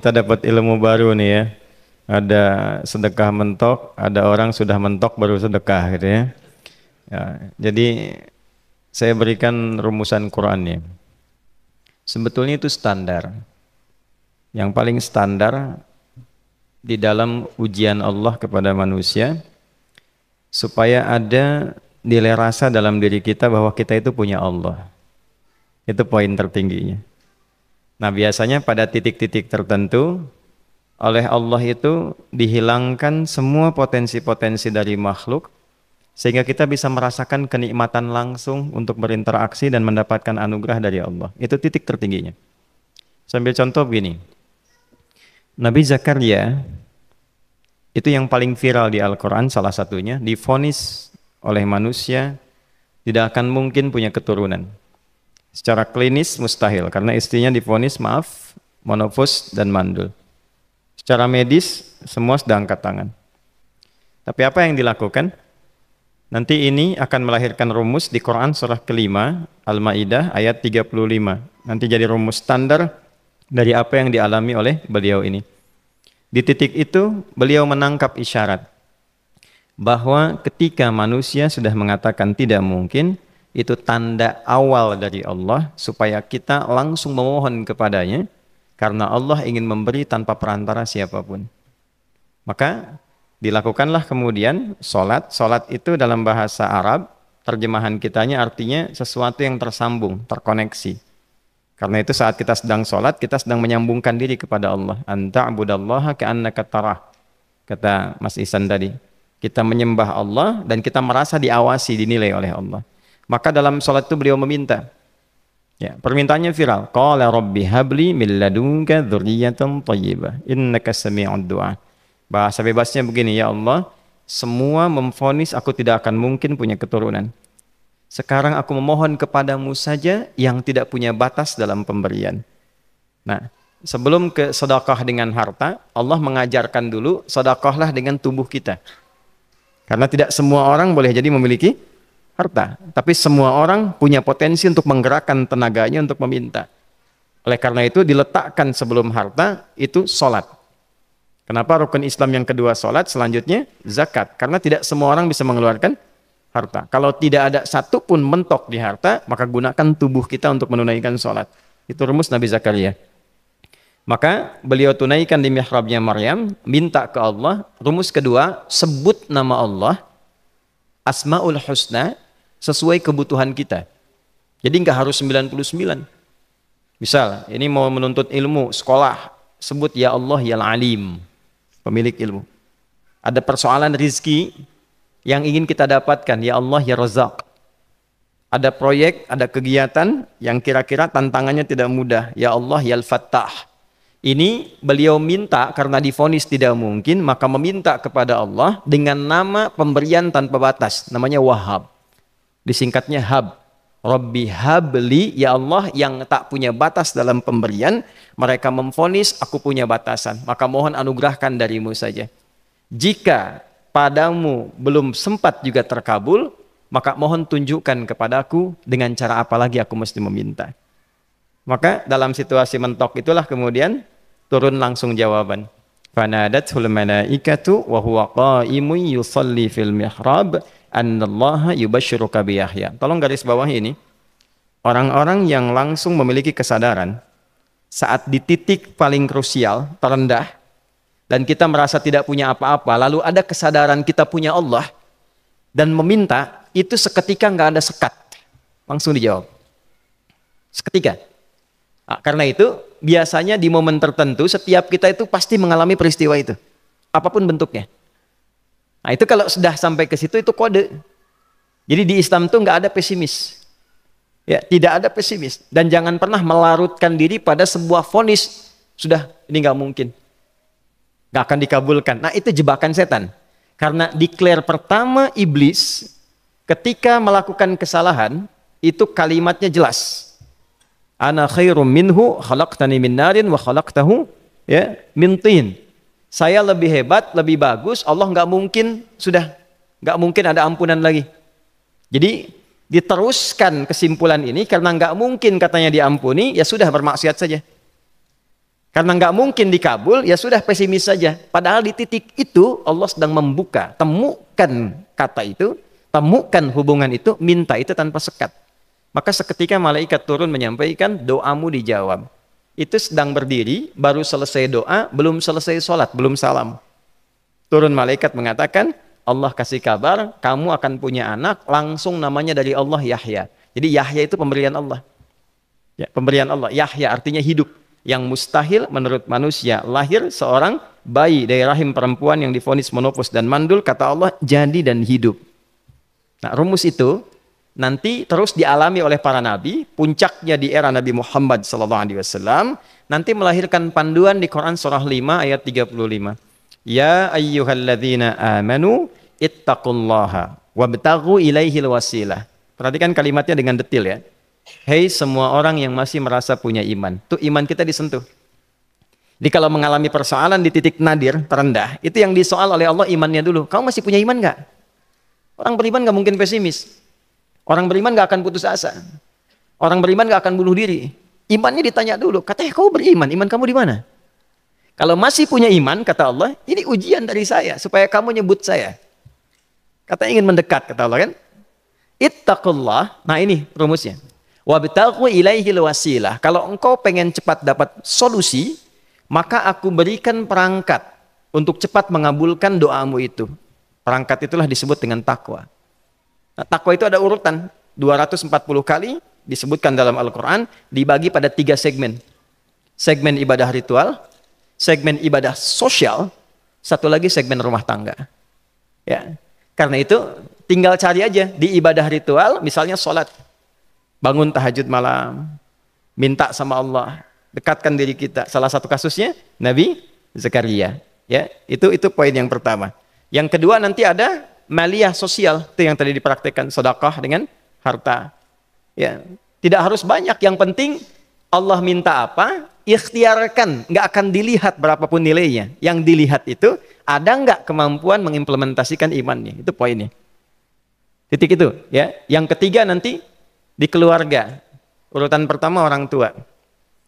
Kita dapat ilmu baru nih ya. Ada sedekah mentok, ada orang sudah mentok baru sedekah gitu ya. Ya, jadi saya berikan rumusan Qur'annya. Sebetulnya itu standar. Yang paling standar di dalam ujian Allah kepada manusia supaya ada nilai rasa dalam diri kita bahwa kita itu punya Allah. Itu poin tertingginya. Nah, biasanya pada titik-titik tertentu oleh Allah itu dihilangkan semua potensi-potensi dari makhluk sehingga kita bisa merasakan kenikmatan langsung untuk berinteraksi dan mendapatkan anugerah dari Allah. Itu titik tertingginya. Sambil contoh begini. Nabi Zakaria itu yang paling viral di Al-Quran, salah satunya divonis oleh manusia tidak akan mungkin punya keturunan. Secara klinis mustahil karena istrinya divonis monofus dan mandul. Secara medis semua sedang angkat tangan. Tapi apa yang dilakukan? Nanti ini akan melahirkan rumus di Quran surah kelima Al-Maidah ayat 35. Nanti jadi rumus standar dari apa yang dialami oleh beliau ini. Di titik itu beliau menangkap isyarat bahwa ketika manusia sudah mengatakan tidak mungkin, itu tanda awal dari Allah supaya kita langsung memohon kepadanya karena Allah ingin memberi tanpa perantara siapapun. Maka dilakukanlah kemudian sholat. Sholat itu dalam bahasa Arab, terjemahan kitanya artinya sesuatu yang tersambung, terkoneksi. Karena itu saat kita sedang sholat, kita sedang menyambungkan diri kepada Allah. Anta'budallaha ka'annaka tarah. Kata Mas Ihsan tadi. Kita menyembah Allah dan kita merasa diawasi, dinilai oleh Allah. Maka dalam sholat itu beliau meminta. Ya, permintaannya viral. Qala rabbi habli min ladunka dzurriyyatan thayyibah innaka sami'ud du'a. Bahasa bebasnya begini, ya Allah, semua memvonis aku tidak akan mungkin punya keturunan. Sekarang aku memohon kepadamu saja yang tidak punya batas dalam pemberian. Nah, sebelum ke sedekah dengan harta, Allah mengajarkan dulu sedekahlah dengan tubuh kita. Karena tidak semua orang boleh jadi memiliki harta, tapi semua orang punya potensi untuk menggerakkan tenaganya untuk meminta. Oleh karena itu diletakkan sebelum harta itu sholat. Kenapa rukun Islam yang kedua sholat, selanjutnya zakat? Karena tidak semua orang bisa mengeluarkan harta. Kalau tidak ada satu pun mentok di harta, maka gunakan tubuh kita untuk menunaikan sholat. Itu rumus Nabi Zakaria. Maka beliau tunaikan di mihrabnya Maryam, minta ke Allah. Rumus kedua, sebut nama Allah, Asmaul Husna, sesuai kebutuhan kita. Jadi nggak harus 99. Misal, ini mau menuntut ilmu, sekolah, sebut ya Allah ya Alim, pemilik ilmu. Ada persoalan rizki yang ingin kita dapatkan, ya Allah ya Razak. Ada proyek, ada kegiatan yang kira-kira tantangannya tidak mudah, ya Allah ya Al-Fattah. Ini beliau minta karena divonis tidak mungkin, maka meminta kepada Allah dengan nama pemberian tanpa batas, namanya Wahhab. Disingkatnya Hab. Rabbi habli, ya Allah yang tak punya batas dalam pemberian, mereka memvonis aku punya batasan, maka mohon anugerahkan darimu saja. Jika padamu belum sempat juga terkabul, maka mohon tunjukkan kepadaku dengan cara apa lagi aku mesti meminta. Maka dalam situasi mentok itulah kemudian turun langsung jawaban. Fanadathul malaikatu wa huwa qa'imun yusalli fil mihrab annallaha yubashshiruka bi Yahya. Tolong garis bawah ini. Orang-orang yang langsung memiliki kesadaran saat di titik paling krusial, terendah, dan kita merasa tidak punya apa-apa, lalu ada kesadaran kita punya Allah dan meminta, itu seketika nggak ada sekat. Langsung dijawab. Seketika. Nah, karena itu biasanya di momen tertentu setiap kita itu pasti mengalami peristiwa itu, apapun bentuknya. Nah itu kalau sudah sampai ke situ itu kode. Jadi di Islam itu nggak ada pesimis, ya tidak ada pesimis, dan jangan pernah melarutkan diri pada sebuah vonis sudah ini nggak mungkin, nggak akan dikabulkan. Nah itu jebakan setan. Karena declare pertama iblis ketika melakukan kesalahan itu kalimatnya jelas. Ana khairum minhu khalaqtani min narin wa khalaqtahu ya min tin. Saya lebih hebat, lebih bagus. Allah nggak mungkin nggak mungkin ada ampunan lagi. Jadi diteruskan kesimpulan ini karena nggak mungkin katanya diampuni, ya sudah bermaksiat saja. Karena nggak mungkin dikabul, ya sudah pesimis saja. Padahal di titik itu Allah sedang membuka. Temukan kata itu, temukan hubungan itu, minta itu tanpa sekat. Maka seketika malaikat turun menyampaikan, doamu dijawab. Itu sedang berdiri, baru selesai doa, belum selesai sholat, belum salam. Turun malaikat mengatakan, Allah kasih kabar, kamu akan punya anak, langsung namanya dari Allah Yahya. Jadi Yahya itu pemberian Allah. Ya, pemberian Allah. Yahya artinya hidup. Yang mustahil menurut manusia. Lahir seorang bayi dari rahim perempuan yang divonis menopause dan mandul, kata Allah, jadi dan hidup. Nah, rumus itu nanti terus dialami oleh para nabi, puncaknya di era Nabi Muhammad SAW, nanti melahirkan panduan di Quran surah 5 ayat 35. Ya ayyuhalladzina amanu ittaqullaha wabtaghu ilaihil wasilah. Perhatikan kalimatnya dengan detail ya. Hei semua orang yang masih merasa punya iman. Tuh iman kita disentuh. Jadi kalau mengalami persoalan di titik nadir, terendah, itu yang disoal oleh Allah imannya dulu. Kamu masih punya iman nggak? Orang beriman nggak mungkin pesimis. Orang beriman gak akan putus asa. Orang beriman gak akan bunuh diri. Imannya ditanya dulu. Katanya kau beriman, iman kamu di mana? Kalau masih punya iman, kata Allah, ini ujian dari saya supaya kamu nyebut saya. Katanya ingin mendekat, kata Allah kan? Ittaqullah. Nah ini rumusnya. Wabtaghu ilaihil wasilah. Kalau engkau pengen cepat dapat solusi, maka aku berikan perangkat untuk cepat mengabulkan doamu itu. Perangkat itulah disebut dengan takwa. Nah, takwa itu ada urutan 240 kali disebutkan dalam Al-Quran, dibagi pada 3 segmen. Segmen ibadah ritual, segmen ibadah sosial, satu lagi segmen rumah tangga. Ya, karena itu tinggal cari aja di ibadah ritual, misalnya sholat, bangun tahajud malam, minta sama Allah, dekatkan diri kita. Salah satu kasusnya Nabi Zakaria. Ya, itu poin yang pertama. Yang kedua nanti ada maliyah sosial, itu yang tadi dipraktekkan, sedekah dengan harta. Ya, tidak harus banyak, yang penting Allah minta apa, ikhtiarkan, nggak akan dilihat berapapun nilainya. Yang dilihat itu ada nggak kemampuan mengimplementasikan imannya, itu poinnya. Titik itu, ya. Yang ketiga nanti di keluarga. Urutan pertama orang tua.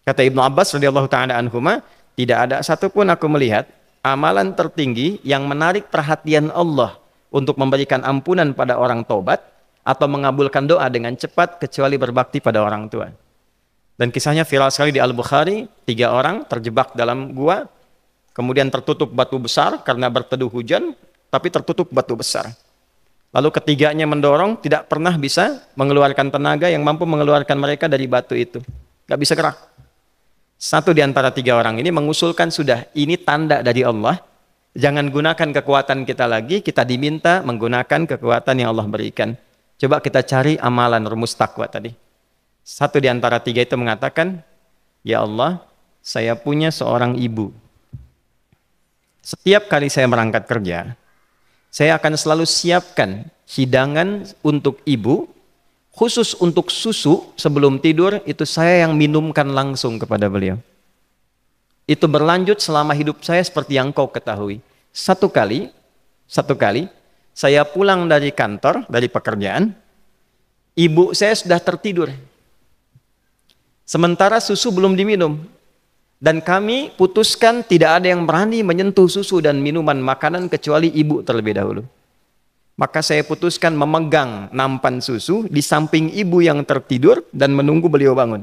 Kata Ibnu Abbas radhiyallahu taala anhuma, tidak ada satupun aku melihat amalan tertinggi yang menarik perhatian Allah untuk memberikan ampunan pada orang tobat atau mengabulkan doa dengan cepat kecuali berbakti pada orang tua. Dan kisahnya viral sekali di Al-Bukhari, 3 orang terjebak dalam gua, kemudian tertutup batu besar karena berteduh hujan, tapi tertutup batu besar. Lalu ketiganya mendorong, tidak pernah bisa mengeluarkan tenaga yang mampu mengeluarkan mereka dari batu itu. Gak bisa gerak. Satu di antara 3 orang ini mengusulkan, sudah, ini tanda dari Allah. Jangan gunakan kekuatan kita lagi, kita diminta menggunakan kekuatan yang Allah berikan. Coba kita cari amalan rumus takwa tadi. Satu di antara 3 itu mengatakan, ya Allah, saya punya seorang ibu. Setiap kali saya berangkat kerja, saya akan selalu siapkan hidangan untuk ibu, khusus untuk susu sebelum tidur, itu saya yang minumkan langsung kepada beliau. Itu berlanjut selama hidup saya seperti yang kau ketahui. Satu kali, saya pulang dari kantor, dari pekerjaan, ibu saya sudah tertidur. Sementara susu belum diminum. Dan kami putuskan tidak ada yang berani menyentuh susu dan minuman makanan kecuali ibu terlebih dahulu. Maka saya putuskan memegang nampan susu di samping ibu yang tertidur dan menunggu beliau bangun.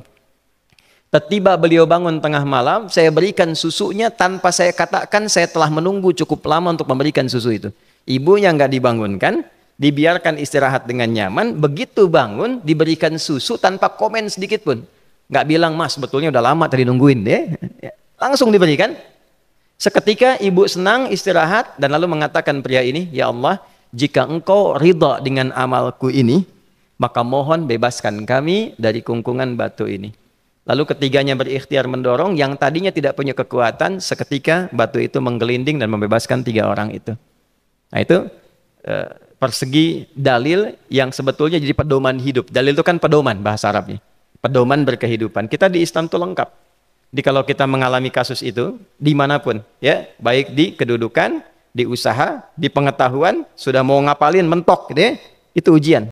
Tiba beliau bangun tengah malam, saya berikan susunya tanpa saya katakan saya telah menunggu cukup lama untuk memberikan susu itu. Ibunya nggak dibangunkan, dibiarkan istirahat dengan nyaman, begitu bangun diberikan susu tanpa komen sedikit pun. Nggak bilang, mas sebetulnya udah lama tadi nungguin deh. Langsung diberikan. Seketika ibu senang istirahat dan lalu mengatakan pria ini, ya Allah, jika engkau ridha dengan amalku ini, maka mohon bebaskan kami dari kungkungan batu ini. Lalu ketiganya berikhtiar mendorong, yang tadinya tidak punya kekuatan, seketika batu itu menggelinding dan membebaskan 3 orang itu. Nah itu persegi dalil yang sebetulnya jadi pedoman hidup. Dalil itu kan pedoman bahasa Arabnya. Pedoman berkehidupan. Kita di Islam itu lengkap. Jadi kalau kita mengalami kasus itu, dimanapun, ya, baik di kedudukan, di usaha, di pengetahuan, sudah mau ngapalin, mentok, gitu ya, itu ujian.